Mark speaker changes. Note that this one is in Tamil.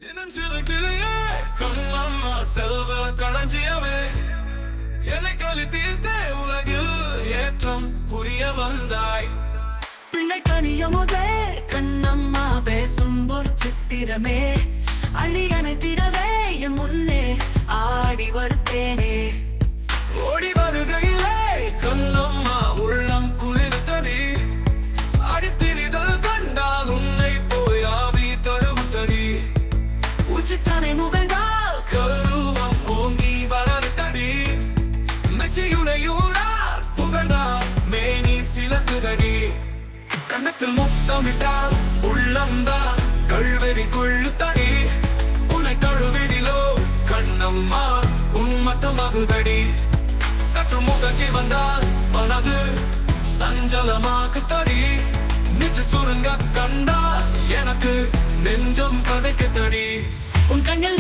Speaker 1: தினம் சிறு கிளியே கண்ணம்மா செல்வ களஞ்சியமே என்னை களி தீர்த்தே உலகில் ஏற்றம் புரிய வந்தாய்.
Speaker 2: பிள்ளை கனியமுதே கண்ணம்மா பேசும் ஒரு சித்திரமே அள்ளி அணைத்திடவே என் முன்னே ஆடி வருத்தேனே.
Speaker 1: ஓடி வருகையிலே கண்ணம்மா உள்ளம் குளிர்த்தடி. அடித்திரிதல் கண்டால் உன்னை போய் ஆவி தழுவுத்தடி.
Speaker 2: உச்சித்தனை முகழ்ந்தால்
Speaker 1: கருவம் ஓங்கி வளர்த்தடி. மெச்சியுனையூரார் புகழ்ந்தால் மேனி சிலக்குதடி. கண்ணத்தில் முத்தமிட்டால் உள்ளம்தான் கல்வெறி கொள்ளுத்தடி. உன்னை தழுவிடிலோ கண்ணம்மா உன்மத்தமாகுதடி. சற்று முகர்ச்சி வந்தால் மனது சஞ்சலமாக்குத்தடி. நின்று சுருங்க கண்டால் எனக்கு நெஞ்சம் கதைக்குத்தடி.
Speaker 2: உன் கண்ணில்